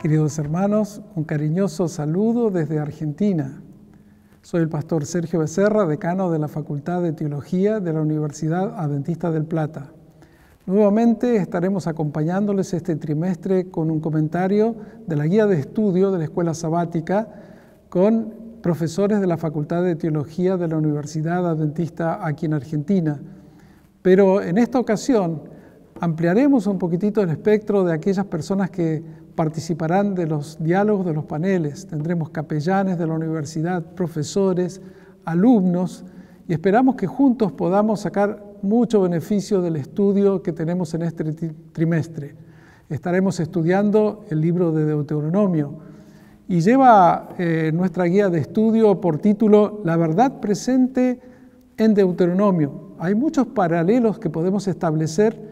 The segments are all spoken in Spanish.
Queridos hermanos, un cariñoso saludo desde Argentina. Soy el pastor Sergio Becerra, decano de la Facultad de Teología de la Universidad Adventista del Plata. Nuevamente estaremos acompañándoles este trimestre con un comentario de la guía de estudio de la Escuela Sabática con profesores de la Facultad de Teología de la Universidad Adventista aquí en Argentina. Pero en esta ocasión ampliaremos un poquitito el espectro de aquellas personas que participarán de los diálogos de los paneles. Tendremos capellanes de la universidad, profesores, alumnos, y esperamos que juntos podamos sacar mucho beneficio del estudio que tenemos en este trimestre. Estaremos estudiando el libro de Deuteronomio y lleva nuestra guía de estudio por título La verdad presente en Deuteronomio. Hay muchos paralelos que podemos establecer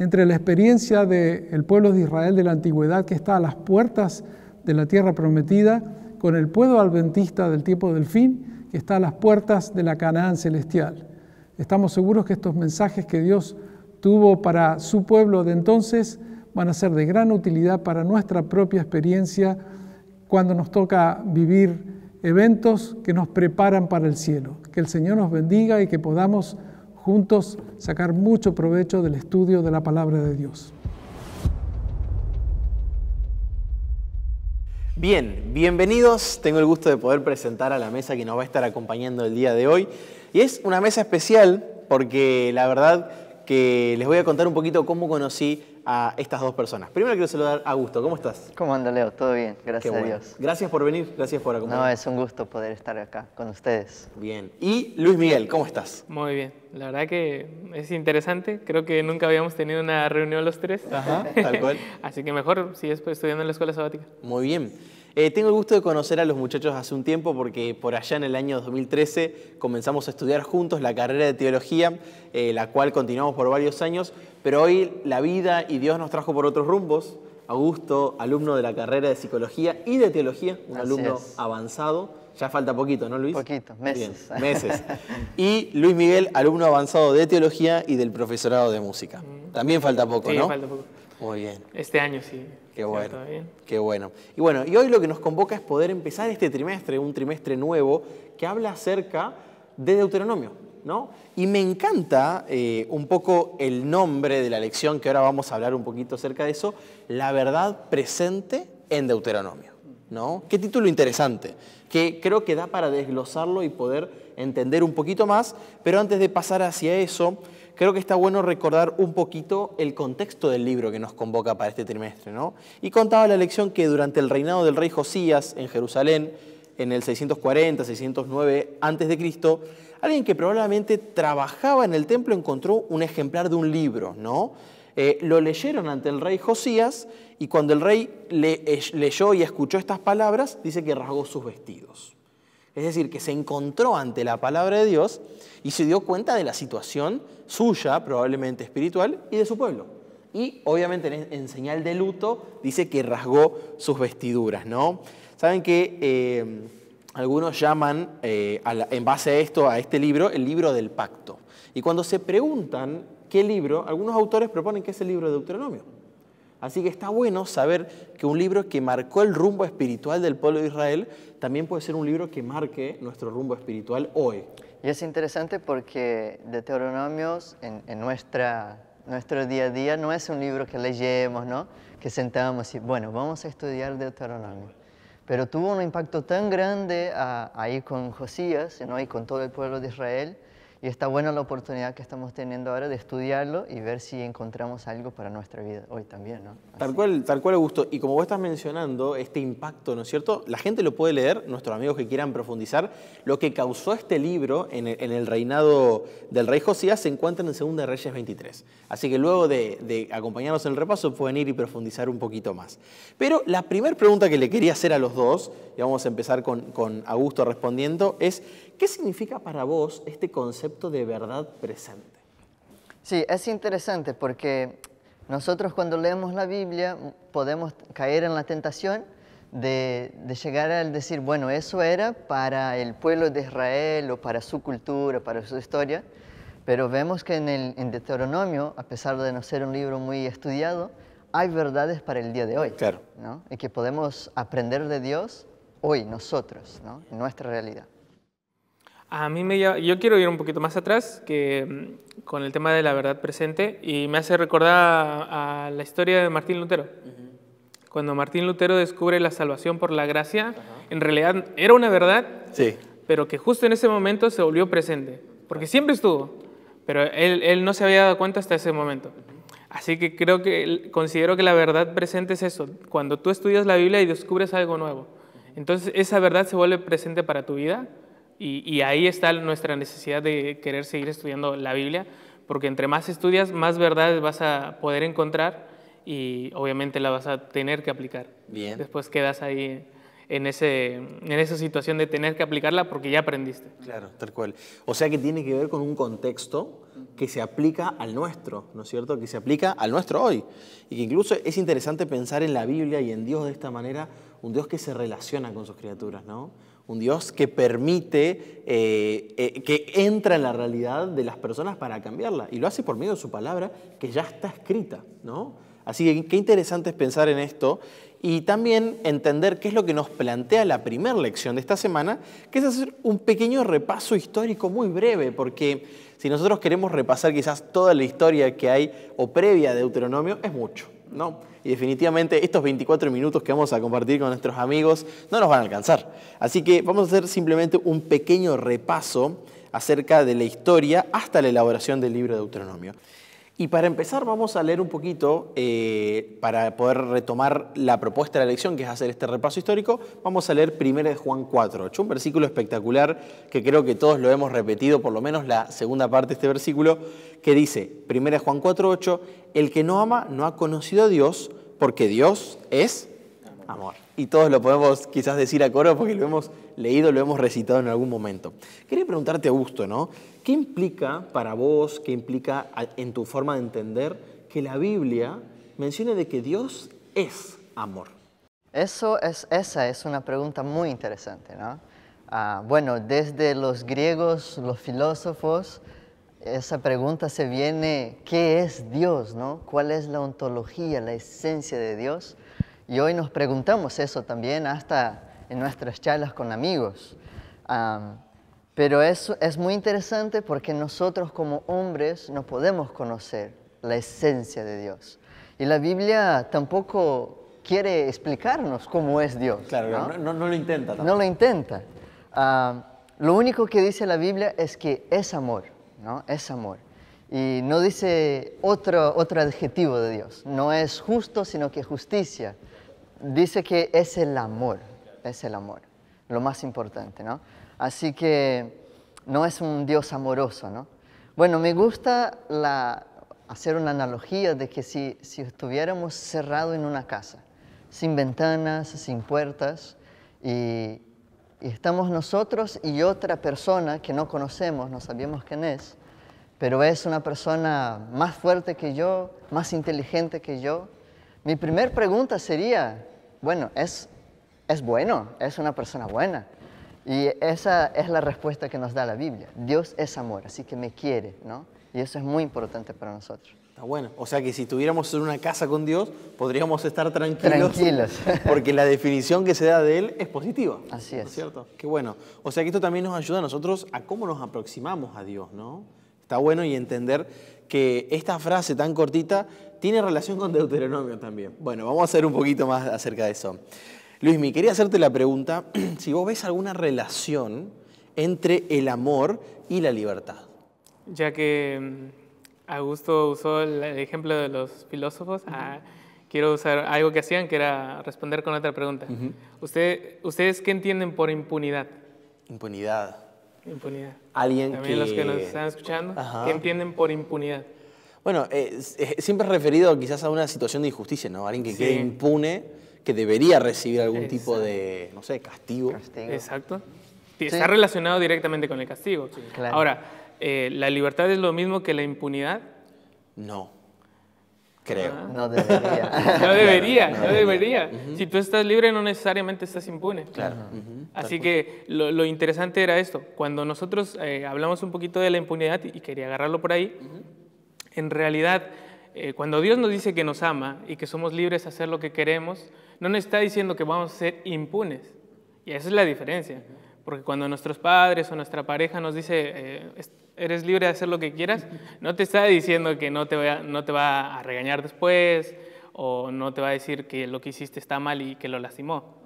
entre la experiencia del pueblo de Israel de la antigüedad, que está a las puertas de la tierra prometida, con el pueblo adventista del tiempo del fin, que está a las puertas de la Canaán celestial. Estamos seguros que estos mensajes que Dios tuvo para su pueblo de entonces van a ser de gran utilidad para nuestra propia experiencia cuando nos toca vivir eventos que nos preparan para el cielo. Que el Señor nos bendiga y que podamos juntos sacar mucho provecho del estudio de la palabra de Dios. Bien, bienvenidos. Tengo el gusto de poder presentar a la mesa que nos va a estar acompañando el día de hoy. Y es una mesa especial porque la verdad que les voy a contar un poquito cómo conocí a estas dos personas. Primero quiero saludar a Augusto. ¿Cómo estás? ¿Cómo anda, Leo? Todo bien, gracias a Dios. Gracias por venir, gracias por acompañarnos. No, es un gusto poder estar acá con ustedes. Bien. Y Luis Miguel, ¿cómo estás? Muy bien. La verdad que es interesante. Creo que nunca habíamos tenido una reunión los tres. Ajá, tal cual. Así que mejor si es estudiando en la escuela sabática. Muy bien. Tengo el gusto de conocer a los muchachos hace un tiempo porque por allá en el año 2013 comenzamos a estudiar juntos la carrera de teología, la cual continuamos por varios años, pero hoy la vida y Dios nos trajo por otros rumbos. Augusto, alumno de la carrera de psicología y de teología, un alumno avanzado. Ya falta poquito, ¿no, Luis? Poquito, meses. Bien, meses. Y Luis Miguel, alumno avanzado de teología y del profesorado de música. También falta poco, ¿no? Sí, falta poco. Muy bien. Este año sí. Qué bueno, qué bueno. Y bueno, y hoy lo que nos convoca es poder empezar este trimestre, un trimestre nuevo, que habla acerca de Deuteronomio, ¿no? Y me encanta un poco el nombre de la lección, que ahora vamos a hablar un poquito acerca de eso, La verdad presente en Deuteronomio, ¿no? Qué título interesante, que creo que da para desglosarlo y poder entender un poquito más, pero antes de pasar hacia eso, creo que está bueno recordar un poquito el contexto del libro que nos convoca para este trimestre, ¿no? Y contaba la lección que durante el reinado del rey Josías en Jerusalén, en el 640, 609 a.C., alguien que probablemente trabajaba en el templo encontró un ejemplar de un libro, ¿no? Lo leyeron ante el rey Josías y cuando el rey leyó y escuchó estas palabras, dice que rasgó sus vestidos. Es decir, que se encontró ante la palabra de Dios y se dio cuenta de la situación suya, probablemente espiritual, y de su pueblo. Y obviamente en señal de luto dice que rasgó sus vestiduras, ¿no? Saben que algunos llaman, en base a esto, a este libro, el libro del pacto. Y cuando se preguntan qué libro, algunos autores proponen que es el libro de Deuteronomio. Así que está bueno saber que un libro que marcó el rumbo espiritual del pueblo de Israel también puede ser un libro que marque nuestro rumbo espiritual hoy. Y es interesante porque Deuteronomio en nuestro día a día no es un libro que leemos, ¿no? Que sentamos y, bueno, vamos a estudiar Deuteronomio. Pero tuvo un impacto tan grande ahí con Josías, ¿no? Y con todo el pueblo de Israel. Y está buena la oportunidad que estamos teniendo ahora de estudiarlo y ver si encontramos algo para nuestra vida hoy también, ¿no? Tal cual, Augusto. Y como vos estás mencionando, este impacto, ¿no es cierto? La gente lo puede leer, nuestros amigos que quieran profundizar. Lo que causó este libro en el reinado del rey Josías se encuentra en 2 de Reyes 23. Así que luego de acompañarnos en el repaso pueden ir y profundizar un poquito más. Pero la primera pregunta que le quería hacer a los dos, y vamos a empezar con Augusto respondiendo, es ¿qué significa para vos este concepto de verdad presente? Sí, es interesante porque nosotros cuando leemos la Biblia podemos caer en la tentación de llegar a decir, bueno, eso era para el pueblo de Israel o para su cultura, para su historia, pero vemos que en Deuteronomio, a pesar de no ser un libro muy estudiado, hay verdades para el día de hoy, Claro. ¿no? Y que podemos aprender de Dios hoy, nosotros, ¿no? En nuestra realidad. Yo quiero ir un poquito más atrás con el tema de la verdad presente y me hace recordar a la historia de Martín Lutero. Cuando Martín Lutero descubre la salvación por la gracia, en realidad era una verdad, Sí. pero que justo en ese momento se volvió presente, porque siempre estuvo, pero él no se había dado cuenta hasta ese momento. Así que considero que la verdad presente es eso, cuando tú estudias la Biblia y descubres algo nuevo. Entonces esa verdad se vuelve presente para tu vida y ahí está nuestra necesidad de querer seguir estudiando la Biblia, porque entre más estudias, más verdades vas a poder encontrar y obviamente la vas a tener que aplicar. Bien. Después quedas ahí en esa situación de tener que aplicarla porque ya aprendiste. Claro, tal cual. O sea que tiene que ver con un contexto que se aplica al nuestro, ¿no es cierto? Que se aplica al nuestro hoy. Y que incluso es interesante pensar en la Biblia y en Dios de esta manera, un Dios que se relaciona con sus criaturas, ¿no? Un Dios que permite, que entra en la realidad de las personas para cambiarla. Y lo hace por medio de su palabra, que ya está escrita, ¿no? Así que qué interesante es pensar en esto y también entender qué es lo que nos plantea la primera lección de esta semana, que es hacer un pequeño repaso histórico muy breve, porque si nosotros queremos repasar quizás toda la historia que hay o previa de Deuteronomio, es mucho, ¿no? Y definitivamente estos 24 minutos que vamos a compartir con nuestros amigos no nos van a alcanzar. Así que vamos a hacer simplemente un pequeño repaso acerca de la historia hasta la elaboración del libro de Deuteronomio. Y para empezar vamos a leer un poquito, para poder retomar la propuesta de la lección, que es hacer este repaso histórico, vamos a leer 1 Juan 4:8, un versículo espectacular que creo que todos lo hemos repetido, por lo menos la segunda parte de este versículo, que dice, 1 Juan 4:8, el que no ama no ha conocido a Dios, porque Dios es amor. Y todos lo podemos quizás decir a coro porque lo hemos leído, lo hemos recitado en algún momento. Quería preguntarte, Augusto, ¿no? ¿Qué implica para vos, qué implica en tu forma de entender que la Biblia mencione de que Dios es amor? Esa es una pregunta muy interesante, ¿no? Bueno, desde los griegos, los filósofos, esa pregunta se viene, ¿qué es Dios, no? ¿Cuál es la ontología, la esencia de Dios? Y hoy nos preguntamos eso también hasta en nuestras charlas con amigos. Pero es muy interesante porque nosotros como hombres no podemos conocer la esencia de Dios. Y la Biblia tampoco quiere explicarnos cómo es Dios. Claro, no lo intenta tampoco. No lo intenta. Lo único que dice la Biblia es que es amor, ¿no? Es amor. Y no dice otro adjetivo de Dios. No es justo, sino que justicia. Dice que es el amor, lo más importante, ¿no? Así que no es un Dios amoroso, ¿no? Bueno, me gusta hacer una analogía de que si estuviéramos cerrados en una casa, sin ventanas, sin puertas, y estamos nosotros y otra persona que no conocemos, no sabemos quién es, pero es una persona más fuerte que yo, más inteligente que yo, mi primera pregunta sería, bueno, ¿es bueno? ¿Es una persona buena? Y esa es la respuesta que nos da la Biblia. Dios es amor, así que me quiere, ¿no? Y eso es muy importante para nosotros. Está bueno. O sea que si estuviéramos en una casa con Dios, podríamos estar tranquilos. Tranquilos. Porque la definición que se da de Él es positiva. Así es. ¿No es cierto? Qué bueno. O sea que esto también nos ayuda a nosotros a cómo nos aproximamos a Dios, ¿no? Está bueno y entender que esta frase tan cortita tiene relación con Deuteronomio también. Bueno, vamos a hacer un poquito más acerca de eso. Luismi, quería hacerte la pregunta, si vos ves alguna relación entre el amor y la libertad. Ya que Augusto usó el ejemplo de los filósofos, quiero usar algo que hacían, que era responder con otra pregunta. ¿Ustedes qué entienden por impunidad? Impunidad. Impunidad. Alguien también los que nos están escuchando, Ajá. ¿qué entienden por impunidad? Bueno, siempre es referido quizás a una situación de injusticia, ¿no? Alguien que Sí. quede impune, que debería recibir algún Exacto. tipo de, no sé, castigo. Exacto. Está relacionado directamente con el castigo. Claro. Ahora, ¿la libertad es lo mismo que la impunidad? No, creo. No debería. No debería. Si tú estás libre, no necesariamente estás impune. Claro. Así que lo interesante era esto. Cuando nosotros hablamos un poquito de la impunidad, y quería agarrarlo por ahí, en realidad cuando Dios nos dice que nos ama y que somos libres de hacer lo que queremos, no nos está diciendo que vamos a ser impunes. Y esa es la diferencia. Porque cuando nuestros padres o nuestra pareja nos dice, eres libre de hacer lo que quieras, no te está diciendo que no te va a regañar después, o no te va a decir que lo que hiciste está mal y que lo lastimó.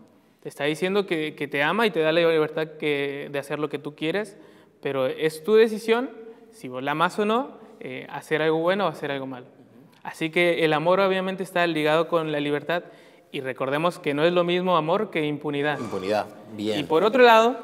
Te está diciendo que te ama y te da la libertad de hacer lo que tú quieres, pero es tu decisión, si vos la amas o no, hacer algo bueno o hacer algo malo. Así que el amor obviamente está ligado con la libertad, y recordemos que no es lo mismo amor que impunidad. Impunidad, bien. Y por otro lado,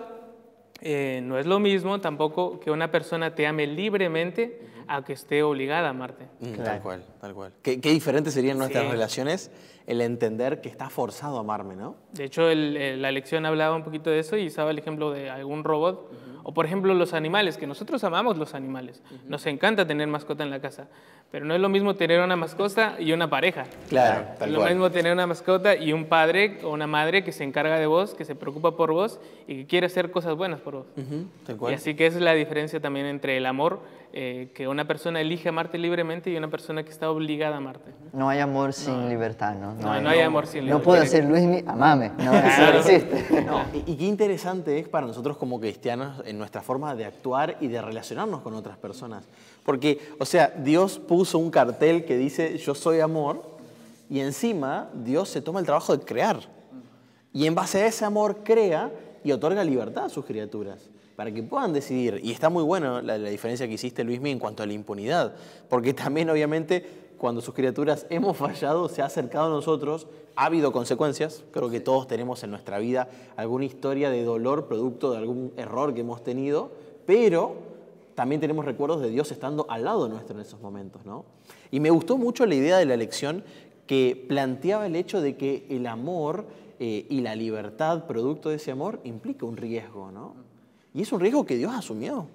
no es lo mismo tampoco que una persona te ame libremente a que esté obligada a amarte. Tal cual, tal cual. Qué diferentes serían nuestras Sí. relaciones el entender que está forzado a amarme, ¿no? De hecho, la lección hablaba un poquito de eso y usaba el ejemplo de algún robot. O por ejemplo los animales, que nosotros amamos los animales. Nos encanta tener mascota en la casa. Pero no es lo mismo tener una mascota y una pareja. Claro, Es tal lo cual. mismo tener una mascota y un padre o una madre que se encarga de vos, que se preocupa por vos y que quiere hacer cosas buenas por vos. Tal Y cual. así que esa es la diferencia también entre el amor, que una persona elige amarte libremente y una persona que está obligada a amarte. No hay amor sin libertad, ¿no? No hay amor sin No libertad. puedo decir, Luismi, amame. No, eso no existe. No, y qué interesante es para nosotros como cristianos en nuestra forma de actuar y de relacionarnos con otras personas. Porque, o sea, Dios puso un cartel que dice yo soy amor y encima Dios se toma el trabajo de crear. Y en base a ese amor crea y otorga libertad a sus criaturas para que puedan decidir. Y está muy bueno la diferencia que hiciste, Luismi, en cuanto a la impunidad. Porque también, obviamente, cuando sus criaturas hemos fallado, se ha acercado a nosotros, ha habido consecuencias. Creo que todos tenemos en nuestra vida alguna historia de dolor producto de algún error que hemos tenido, pero también tenemos recuerdos de Dios estando al lado nuestro en esos momentos, ¿no? Y me gustó mucho la idea de la lección que planteaba el hecho de que el amor y la libertad producto de ese amor implica un riesgo, ¿no? Y es un riesgo que Dios asumió.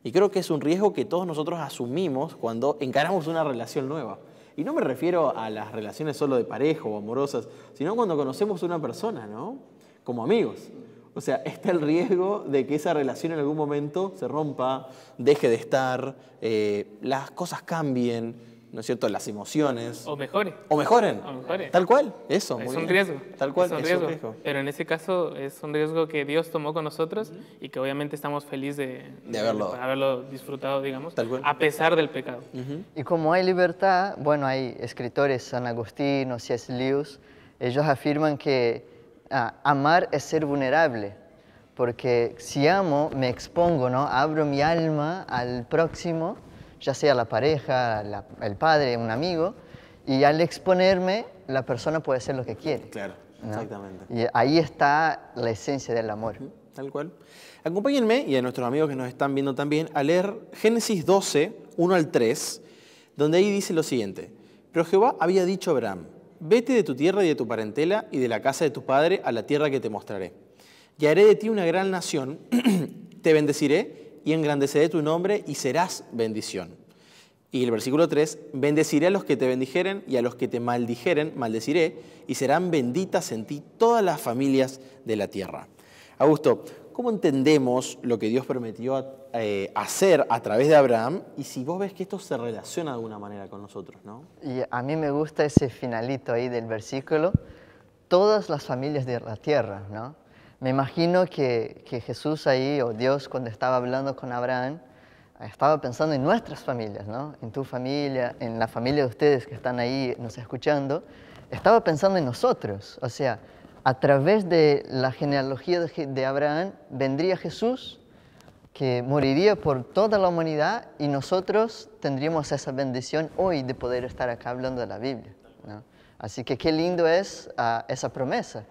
Y creo que es un riesgo que todos nosotros asumimos cuando encaramos una relación nueva. Y no me refiero a las relaciones solo de pareja o amorosas, sino cuando conocemos a una persona, ¿no? Como amigos. O sea, está el riesgo de que esa relación en algún momento se rompa, deje de estar, las cosas cambien, ¿no es cierto? Las emociones. O mejore. O mejoren. O mejore. Tal cual, eso. Es muy un bien. riesgo. Tal cual, es un riesgo. Pero en ese caso es un riesgo que Dios tomó con nosotros y que obviamente estamos felices De haberlo. de haberlo disfrutado, digamos, Tal cual. a pesar del pecado. Y como hay libertad, bueno, hay escritores, San Agustín o C.S. Lewis, ellos afirman que amar es ser vulnerable, porque si amo, me expongo, ¿no? Abro mi alma al próximo, ya sea la pareja, el padre, un amigo, y al exponerme, la persona puede hacer lo que quiere. Claro, ¿no? exactamente. Y ahí está la esencia del amor. Tal cual. Acompáñenme, y a nuestros amigos que nos están viendo también, a leer Génesis 12, 1 al 3, donde ahí dice lo siguiente. Pero Jehová había dicho a Abraham, vete de tu tierra y de tu parentela y de la casa de tu padre a la tierra que te mostraré. Y haré de ti una gran nación, te bendeciré y engrandeceré tu nombre y serás bendición. Y el versículo 3, bendeciré a los que te bendijeren y a los que te maldijeren, maldeciré, y serán benditas en ti todas las familias de la tierra. Augusto, ¿cómo entendemos lo que Dios prometió hacer a través de Abraham? Y si vos ves que esto se relaciona de alguna manera con nosotros, ¿no? Y a mí me gusta ese finalito ahí del versículo, todas las familias de la tierra, ¿no? Me imagino que Jesús ahí, o Dios cuando estaba hablando con Abraham, estaba pensando en nuestras familias, ¿no? En tu familia, en la familia de ustedes que están ahí nos escuchando. Estaba pensando en nosotros, o sea, a través de la genealogía de Abraham vendría Jesús, que moriría por toda la humanidad y nosotros tendríamos esa bendición hoy de poder estar acá hablando de la Biblia, ¿no? Así que qué lindo es esa promesa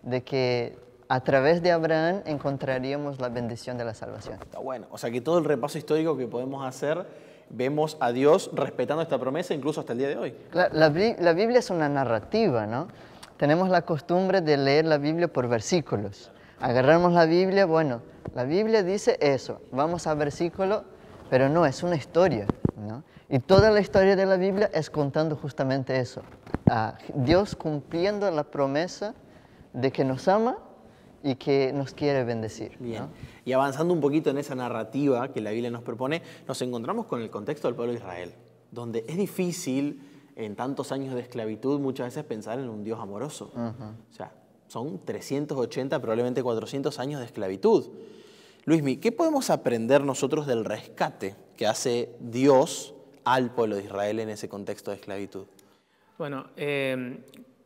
de que a través de Abraham encontraríamos la bendición de la salvación. Está bueno. O sea que todo el repaso histórico que podemos hacer, vemos a Dios respetando esta promesa incluso hasta el día de hoy. La Biblia es una narrativa, ¿no? Tenemos la costumbre de leer la Biblia por versículos. Agarramos la Biblia, bueno, la Biblia dice eso, vamos al versículo, pero no, es una historia, ¿no? Y toda la historia de la Biblia es contando justamente eso. Dios cumpliendo la promesa de que nos ama y que nos quiere bendecir, Bien. ¿no? Y avanzando un poquito en esa narrativa que la Biblia nos propone, nos encontramos con el contexto del pueblo de Israel, donde es difícil en tantos años de esclavitud, muchas veces pensar en un Dios amoroso. O sea, son 380, probablemente 400 años de esclavitud. Luismi, ¿qué podemos aprender nosotros del rescate que hace Dios al pueblo de Israel en ese contexto de esclavitud? Bueno,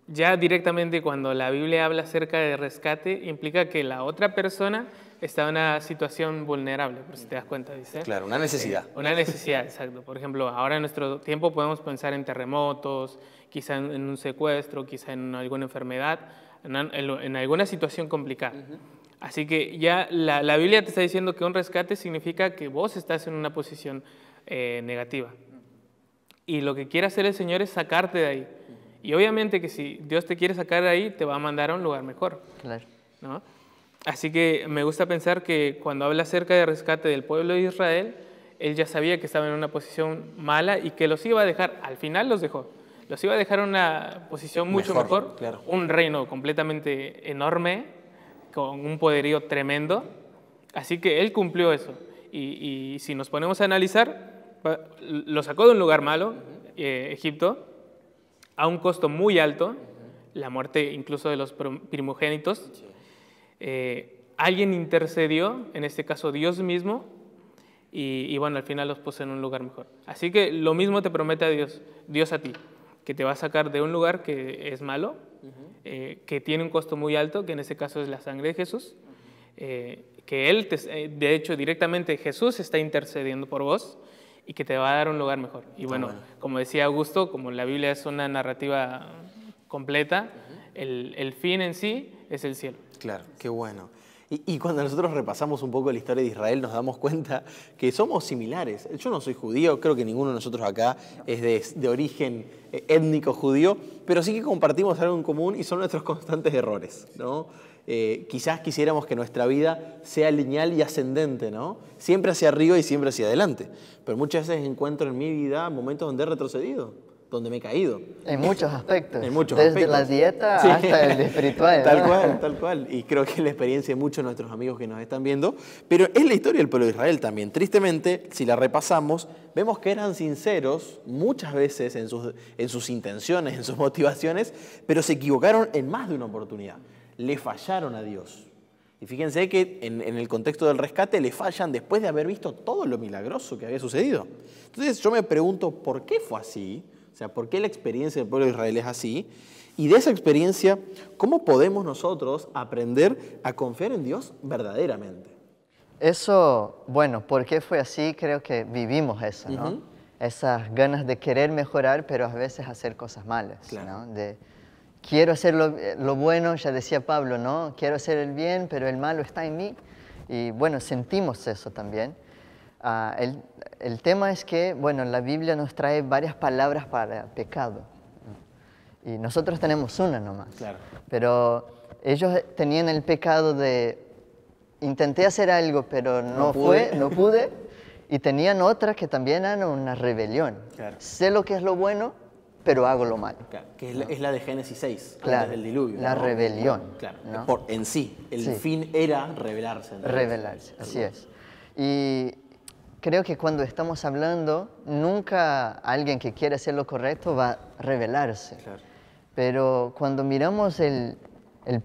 ya directamente cuando la Biblia habla acerca de rescate, implica que la otra persona está en una situación vulnerable, por si te das cuenta, dice. Claro, una necesidad. Una necesidad, exacto. Por ejemplo, ahora en nuestro tiempo podemos pensar en terremotos, quizá en un secuestro, quizá en alguna enfermedad, en alguna situación complicada. Así que ya la Biblia te está diciendo que un rescate significa que vos estás en una posición negativa. Y lo que quiere hacer el Señor es sacarte de ahí. Y obviamente que si Dios te quiere sacar de ahí, te va a mandar a un lugar mejor. Claro. ¿No? Así que me gusta pensar que cuando habla acerca del rescate del pueblo de Israel, Él ya sabía que estaba en una posición mala y que los iba a dejar, al final los dejó, los iba a dejar en una posición mucho mejor, claro. Un reino completamente enorme, con un poderío tremendo. Así que Él cumplió eso. Y si nos ponemos a analizar, lo sacó de un lugar malo, Egipto, a un costo muy alto, la muerte incluso de los primogénitos. Alguien intercedió, en este caso Dios mismo, y bueno, al final los puso en un lugar mejor. Así que lo mismo te promete a Dios a ti, que te va a sacar de un lugar que es malo, que tiene un costo muy alto, que en este caso es la sangre de Jesús, que Él, de hecho, directamente Jesús está intercediendo por vos y que te va a dar un lugar mejor. Y bueno, como decía Augusto, como la Biblia es una narrativa completa, el fin en sí es el cielo. Claro, qué bueno. Y cuando nosotros repasamos un poco la historia de Israel, nos damos cuenta que somos similares. Yo no soy judío, creo que ninguno de nosotros acá es de origen étnico judío, pero sí que compartimos algo en común y son nuestros constantes errores, ¿no? Quizás quisiéramos que nuestra vida sea lineal y ascendente, ¿no? Siempre hacia arriba y siempre hacia adelante. Pero muchas veces encuentro en mi vida momentos donde he retrocedido, donde me he caído. En muchos aspectos. En muchos Desde aspectos. la dieta hasta el espiritual. Tal ¿no? cual, tal cual. Y creo que es la experiencia de muchos de nuestros amigos que nos están viendo. Pero es la historia del pueblo de Israel también. Tristemente, si la repasamos, vemos que eran sinceros muchas veces en sus intenciones, en sus motivaciones, pero se equivocaron en más de una oportunidad. Le fallaron a Dios. Y fíjense que en el contexto del rescate le fallan después de haber visto todo lo milagroso que había sucedido. Entonces yo me pregunto, ¿por qué fue así? O sea, ¿por qué la experiencia del pueblo de Israel es así? Y de esa experiencia, ¿cómo podemos nosotros aprender a confiar en Dios verdaderamente? Eso, bueno, ¿por qué fue así? Creo que vivimos eso, ¿no? Esas ganas de querer mejorar, pero a veces hacer cosas malas, Claro. ¿no? Quiero hacer lo bueno, ya decía Pablo, ¿no? Quiero hacer el bien, pero el malo está en mí. Y bueno, sentimos eso también. El tema es que, bueno, la Biblia nos trae varias palabras para pecado. Y nosotros tenemos una nomás. Claro. Pero ellos tenían el pecado de, intenté hacer algo, pero no pude. Y tenían otra que también era una rebelión. Claro. Sé lo que es lo bueno, pero hago lo malo. Claro, que es la de Génesis 6, Claro, antes del diluvio. la ¿no? rebelión. Claro, ¿no? en sí, el Sí. fin era rebelarse. Rebelarse, así es. Y creo que cuando estamos hablando, nunca alguien que quiere hacer lo correcto va a rebelarse. Claro. Pero cuando miramos el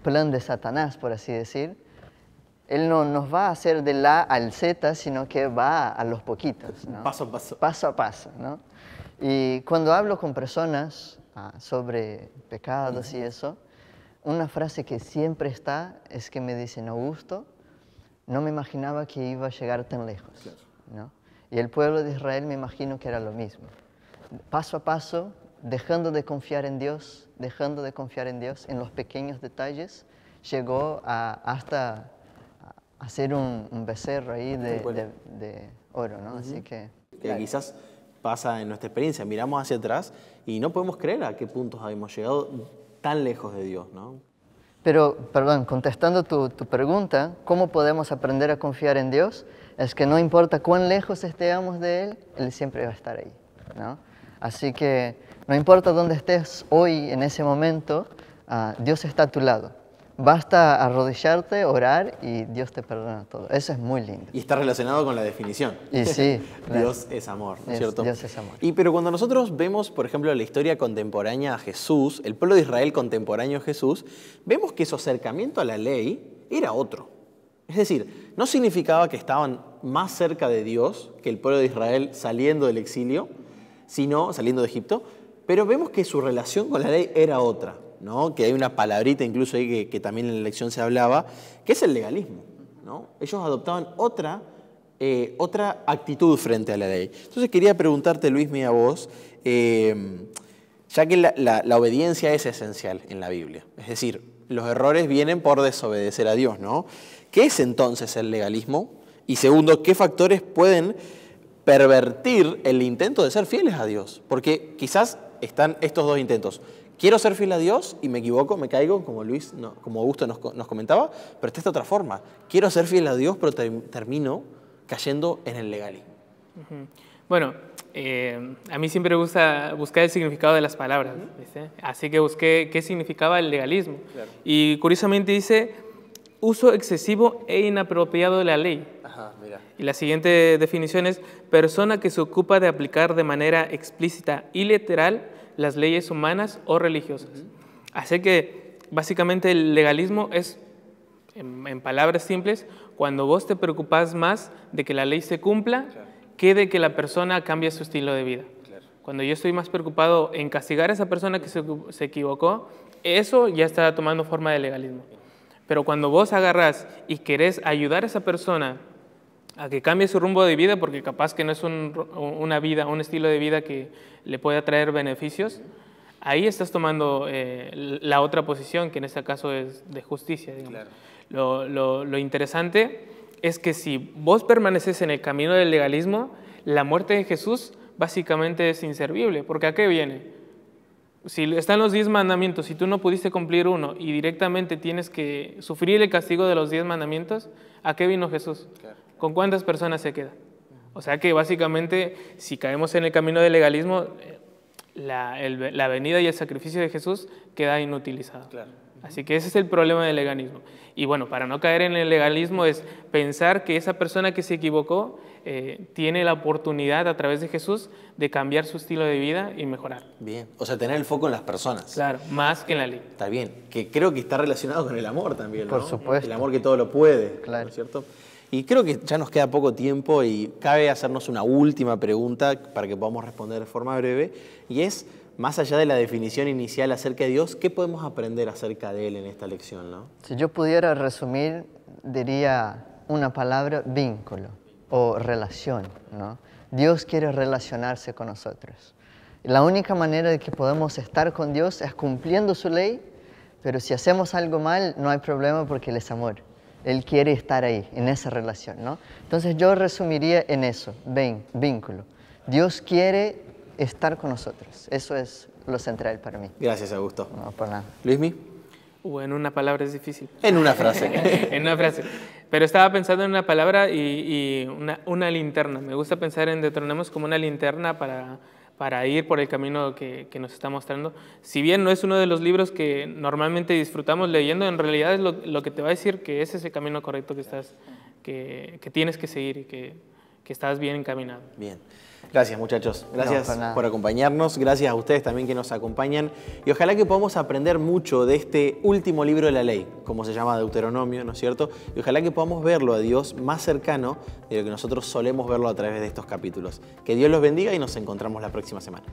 plan de Satanás, por así decir, él no nos va a hacer de la al Z, sino que va a los poquitos, ¿no? Paso a paso. Paso a paso, ¿no? Y cuando hablo con personas sobre pecados y eso, una frase que siempre está es que me dicen, Augusto, no me imaginaba que iba a llegar tan lejos, Claro. ¿no? Y el pueblo de Israel me imagino que era lo mismo. Paso a paso, dejando de confiar en Dios, en los pequeños detalles, llegó hasta hacer un becerro ahí de oro, ¿no? Así que Quizás pasa en nuestra experiencia, miramos hacia atrás y no podemos creer a qué puntos habíamos llegado tan lejos de Dios, ¿no? Pero, perdón, contestando tu pregunta, ¿cómo podemos aprender a confiar en Dios? Es que no importa cuán lejos estemos de Él, Él siempre va a estar ahí, ¿no? Así que no importa dónde estés hoy, en ese momento, Dios está a tu lado. Basta arrodillarte, orar y Dios te perdona todo. Eso es muy lindo. Y está relacionado con la definición. Y sí. Dios es amor, ¿no es cierto? Dios es amor. Pero cuando nosotros vemos, por ejemplo, la historia contemporánea a Jesús, el pueblo de Israel contemporáneo a Jesús, vemos que su acercamiento a la ley era otro. Es decir, no significaba que estaban más cerca de Dios que el pueblo de Israel saliendo del exilio, sino saliendo de Egipto, pero vemos que su relación con la ley era otra, ¿no? Que hay una palabrita incluso ahí que también en la lección se hablaba, que es el legalismo, ¿no? Ellos adoptaban otra actitud frente a la ley. Entonces quería preguntarte, Luismi, a vos, ya que la obediencia es esencial en la Biblia, es decir, los errores vienen por desobedecer a Dios, ¿no? ¿Qué es entonces el legalismo? Y segundo, ¿qué factores pueden pervertir el intento de ser fieles a Dios? Porque quizás están estos dos intentos. Quiero ser fiel a Dios y me equivoco, me caigo, como como Augusto nos comentaba, pero está esta otra forma. Quiero ser fiel a Dios, pero termino cayendo en el legalismo. Bueno, a mí siempre me gusta buscar el significado de las palabras, ¿viste? Así que busqué qué significaba el legalismo. Claro. Y curiosamente dice, uso excesivo e inapropiado de la ley. Ajá, mira. Y la siguiente definición es, persona que se ocupa de aplicar de manera explícita y literal las leyes humanas o religiosas. Así que básicamente el legalismo es, en palabras simples, cuando vos te preocupas más de que la ley se cumpla, claro, que de que la persona cambie su estilo de vida. Claro. Cuando yo estoy más preocupado en castigar a esa persona que se equivocó, eso ya está tomando forma de legalismo. Pero cuando vos agarrás y querés ayudar a esa persona a que cambie su rumbo de vida, porque capaz que no es un estilo de vida que le pueda traer beneficios, ahí estás tomando la otra posición, que en este caso es de justicia, digamos. Claro. Lo interesante es que si vos permaneces en el camino del legalismo, la muerte de Jesús básicamente es inservible, porque ¿a qué viene? Si están los 10 mandamientos y tú no pudiste cumplir uno y directamente tienes que sufrir el castigo de los 10 mandamientos, ¿a qué vino Jesús? Claro. ¿Con cuántas personas se queda? O sea que básicamente si caemos en el camino del legalismo, la venida y el sacrificio de Jesús queda inutilizado. Claro. Así que ese es el problema del legalismo. Y bueno, para no caer en el legalismo es pensar que esa persona que se equivocó tiene la oportunidad a través de Jesús de cambiar su estilo de vida y mejorar. Bien, o sea, tener el foco en las personas. Claro, más que en la ley. Está bien, que creo que está relacionado con el amor también, ¿no? Por supuesto. El amor que todo lo puede, claro, ¿no es cierto? Y creo que ya nos queda poco tiempo y cabe hacernos una última pregunta para que podamos responder de forma breve, y es, más allá de la definición inicial acerca de Dios, ¿qué podemos aprender acerca de Él en esta lección, ¿no? Si yo pudiera resumir, diría una palabra: vínculo o relación, ¿no? Dios quiere relacionarse con nosotros. La única manera de que podemos estar con Dios es cumpliendo su ley, pero si hacemos algo mal, no hay problema porque Él es amor. Él quiere estar ahí, en esa relación, ¿no? Entonces yo resumiría en eso, vínculo. Dios quiere estar con nosotros. Eso es lo central para mí. Gracias, Augusto. No, por nada. Luismi. En una palabra es difícil. En una frase. En una frase. Pero estaba pensando en una palabra y una linterna. Me gusta pensar en Deuteronomios como una linterna para ir por el camino que nos está mostrando. Si bien no es uno de los libros que normalmente disfrutamos leyendo, en realidad es lo que te va a decir que ese es el camino correcto que tienes que seguir y que estás bien encaminado. Bien. Gracias, muchachos. Gracias por acompañarnos. Gracias a ustedes también que nos acompañan. Y ojalá que podamos aprender mucho de este último libro de la ley, como se llama Deuteronomio, ¿no es cierto? Y ojalá que podamos verlo a Dios más cercano de lo que nosotros solemos verlo a través de estos capítulos. Que Dios los bendiga y nos encontramos la próxima semana.